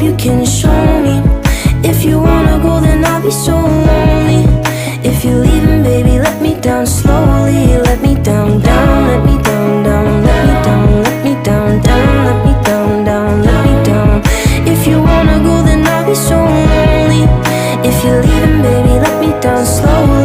you can show me. If you wanna go, then I'll be so lonely. If you're leaving, baby, let me down slowly. Let me down, down, let me down, down, let me down, let me down, down, let me down, down, let me down. If you wanna go, then I'll be so lonely. If you're leaving, baby, let me down slowly.